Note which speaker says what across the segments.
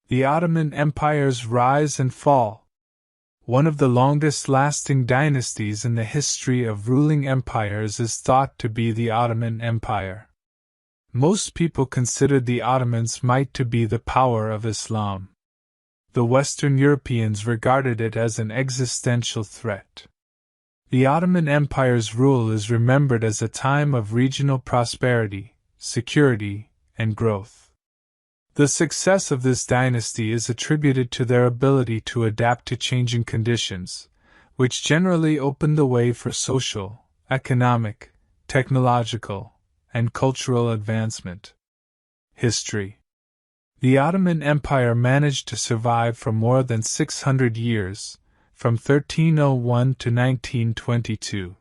Speaker 1: The Ottoman Empire's rise and fall. One of the longest-lasting dynasties in the history of ruling empires is thought to be the Ottoman Empire. Most people considered the Ottomans' might to be the power of Islam. The Western Europeans regarded it as an existential threat. The Ottoman Empire's rule is remembered as a time of regional prosperity, security, and growth. The success of this dynasty is attributed to their ability to adapt to changing conditions, which generally opened the way for social, economic, technological, and cultural advancement. History. The Ottoman Empire managed to survive for more than 600 years, from 1301 to 1922.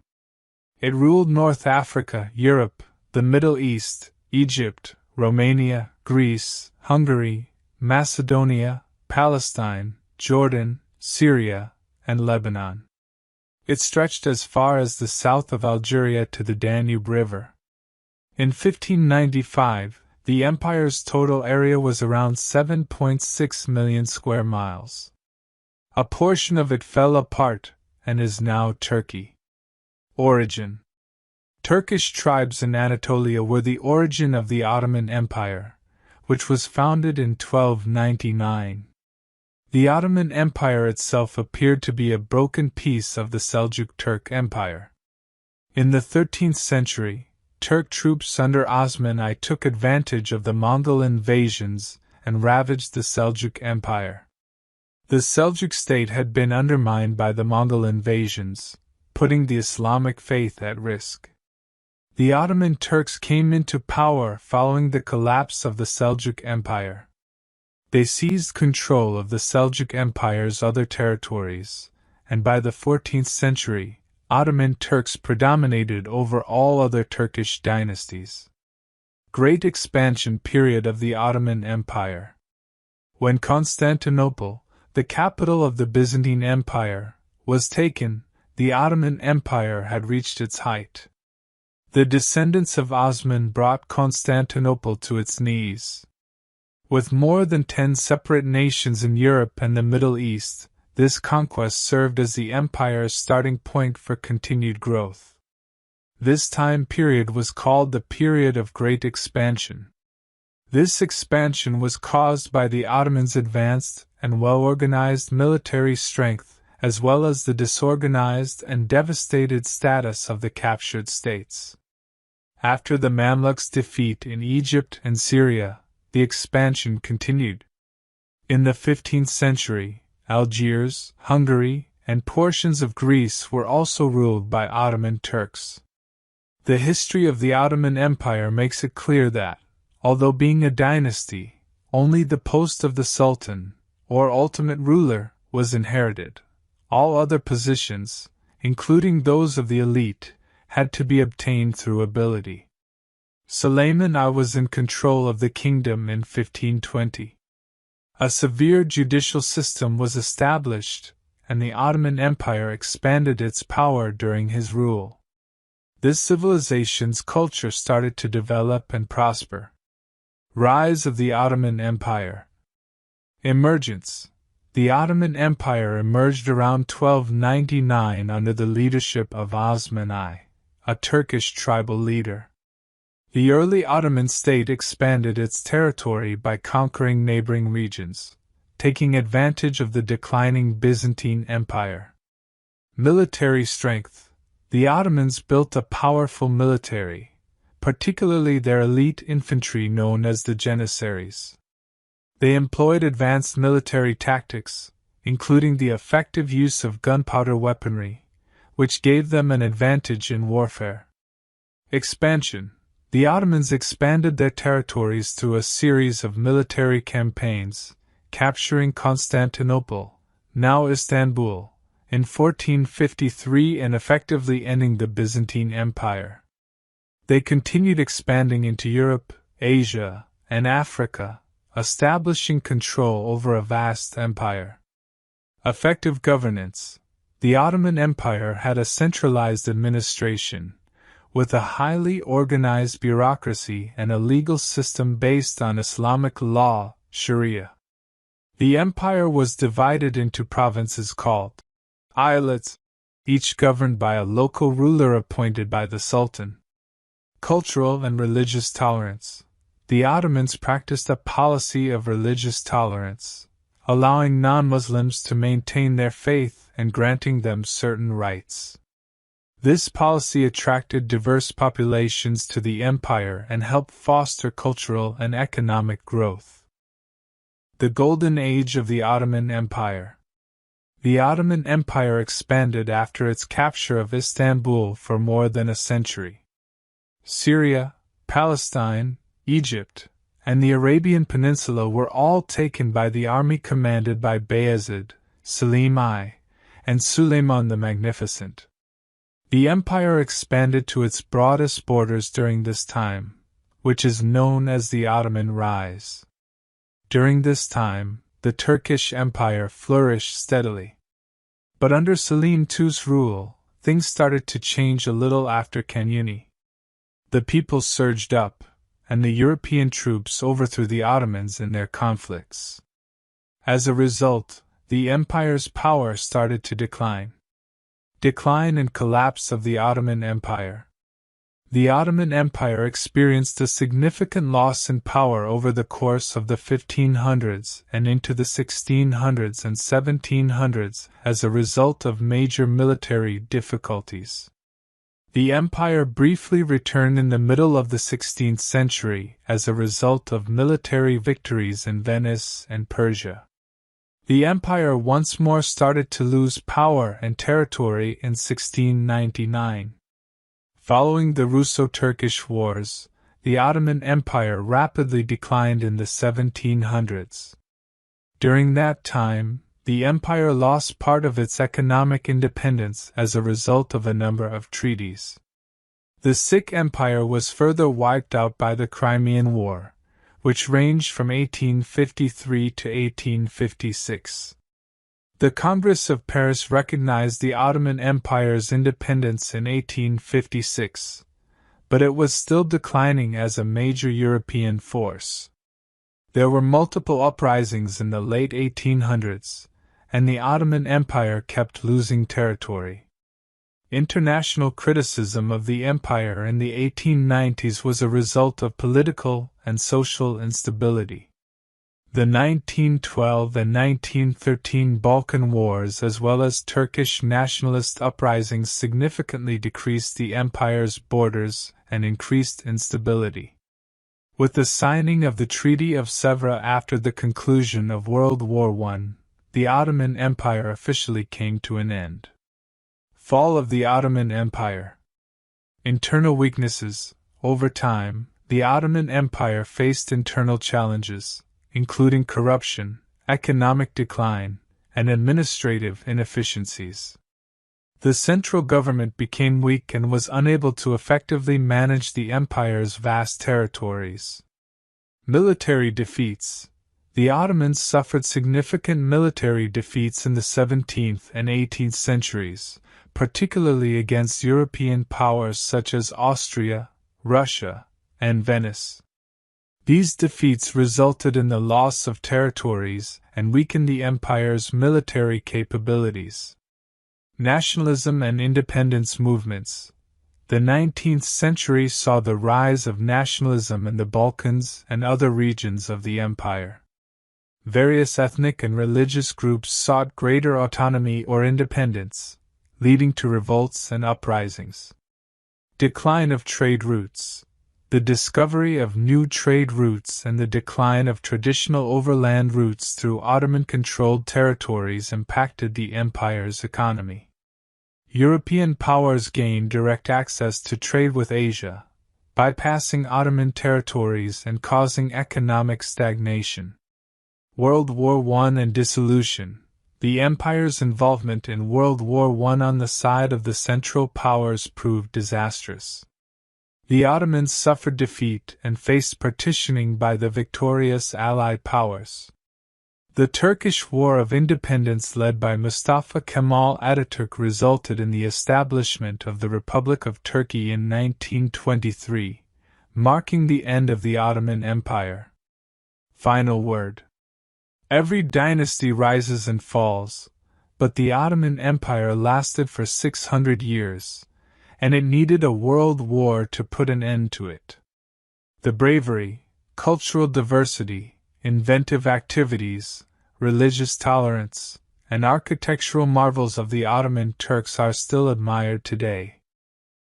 Speaker 1: It ruled North Africa, Europe, the Middle East, Egypt, Romania, Greece, Hungary, Macedonia, Palestine, Jordan, Syria, and Lebanon. It stretched as far as the south of Algeria to the Danube River. In 1595, the empire's total area was around 7.6 million square miles. A portion of it fell apart and is now Turkey. Origin. Turkish tribes in Anatolia were the origin of the Ottoman Empire, which was founded in 1299. The Ottoman Empire itself appeared to be a broken piece of the Seljuk Turk Empire. In the 13th century, Turk troops under Osman I took advantage of the Mongol invasions and ravaged the Seljuk Empire. The Seljuk state had been undermined by the Mongol invasions, putting the Islamic faith at risk. The Ottoman Turks came into power following the collapse of the Seljuk Empire. They seized control of the Seljuk Empire's other territories, and by the 14th century, Ottoman Turks predominated over all other Turkish dynasties. Great expansion period of the Ottoman Empire. When Constantinople, the capital of the Byzantine Empire, was taken, the Ottoman Empire had reached its height. The descendants of Osman brought Constantinople to its knees. With more than 10 separate nations in Europe and the Middle East, this conquest served as the empire's starting point for continued growth. This time period was called the period of Great Expansion. This expansion was caused by the Ottomans' advanced and well-organized military strength, as well as the disorganized and devastated status of the captured states. After the Mamluks' defeat in Egypt and Syria, the expansion continued. In the 15th century, Algiers, Hungary, and portions of Greece were also ruled by Ottoman Turks. The history of the Ottoman Empire makes it clear that, although being a dynasty, only the post of the Sultan, or ultimate ruler, was inherited. All other positions, including those of the elite, had to be obtained through ability. Sulayman I was in control of the kingdom in 1520. A severe judicial system was established, and the Ottoman Empire expanded its power during his rule. This civilization's culture started to develop and prosper. Rise of the Ottoman Empire. Emergence. The Ottoman Empire emerged around 1299 under the leadership of Osman I, a Turkish tribal leader. The early Ottoman state expanded its territory by conquering neighboring regions, taking advantage of the declining Byzantine Empire. Military strength. The Ottomans built a powerful military, particularly their elite infantry known as the Janissaries. They employed advanced military tactics, including the effective use of gunpowder weaponry, which gave them an advantage in warfare. Expansion. The Ottomans expanded their territories through a series of military campaigns, capturing Constantinople, now Istanbul, in 1453 and effectively ending the Byzantine Empire. They continued expanding into Europe, Asia, and Africa, establishing control over a vast empire. Effective governance. The Ottoman Empire had a centralized administration, with a highly organized bureaucracy and a legal system based on Islamic law, Sharia. The empire was divided into provinces called islets, each governed by a local ruler appointed by the Sultan. Cultural and religious tolerance. The Ottomans practiced a policy of religious tolerance, allowing non-Muslims to maintain their faith and granting them certain rights. This policy attracted diverse populations to the empire and helped foster cultural and economic growth. The Golden Age of the Ottoman Empire. The Ottoman Empire expanded after its capture of Istanbul for more than a century. Syria, Palestine, Egypt, and the Arabian Peninsula were all taken by the army commanded by Bayezid, Selim I, and Suleiman the Magnificent. The empire expanded to its broadest borders during this time, which is known as the Ottoman Rise. During this time, the Turkish Empire flourished steadily. But under Selim II's rule, things started to change a little after Kanuni. The people surged up, and the European troops overthrew the Ottomans in their conflicts. As a result, the empire's power started to decline. Decline and collapse of the Ottoman Empire. The Ottoman Empire experienced a significant loss in power over the course of the 1500s and into the 1600s and 1700s as a result of major military difficulties. The empire briefly returned in the middle of the 16th century as a result of military victories in Venice and Persia. The empire once more started to lose power and territory in 1699. Following the Russo-Turkish Wars, the Ottoman Empire rapidly declined in the 1700s. During that time, the empire lost part of its economic independence as a result of a number of treaties. The Sikh Empire was further wiped out by the Crimean War, which ranged from 1853 to 1856. The Congress of Paris recognized the Ottoman Empire's independence in 1856, but it was still declining as a major European force. There were multiple uprisings in the late 1800s, and the Ottoman Empire kept losing territory. International criticism of the empire in the 1890s was a result of political and social instability. The 1912 and 1913 Balkan Wars as well as Turkish nationalist uprisings significantly decreased the empire's borders and increased instability. With the signing of the Treaty of Sèvres after the conclusion of World War I, the Ottoman Empire officially came to an end. Fall of the Ottoman Empire. Internal weaknesses. Over time, the Ottoman Empire faced internal challenges, including corruption, economic decline, and administrative inefficiencies. The central government became weak and was unable to effectively manage the empire's vast territories. Military defeats. The Ottomans suffered significant military defeats in the 17th and 18th centuries, particularly against European powers such as Austria, Russia, and Venice. These defeats resulted in the loss of territories and weakened the empire's military capabilities. Nationalism and independence movements. The 19th century saw the rise of nationalism in the Balkans and other regions of the empire. Various ethnic and religious groups sought greater autonomy or independence, leading to revolts and uprisings. Decline of trade routes. The discovery of new trade routes and the decline of traditional overland routes through Ottoman-controlled territories impacted the empire's economy. European powers gained direct access to trade with Asia, bypassing Ottoman territories and causing economic stagnation. World War I and dissolution. The empire's involvement in World War I on the side of the Central Powers proved disastrous. The Ottomans suffered defeat and faced partitioning by the victorious Allied powers. The Turkish War of Independence led by Mustafa Kemal Ataturk resulted in the establishment of the Republic of Turkey in 1923, marking the end of the Ottoman Empire. Final word. Every dynasty rises and falls, but the Ottoman Empire lasted for 600 years, and it needed a world war to put an end to it. The bravery, cultural diversity, inventive activities, religious tolerance, and architectural marvels of the Ottoman Turks are still admired today.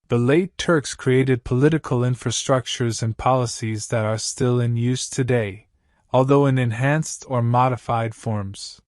Speaker 1: The late Turks created political infrastructures and policies that are still in use today, although in enhanced or modified forms.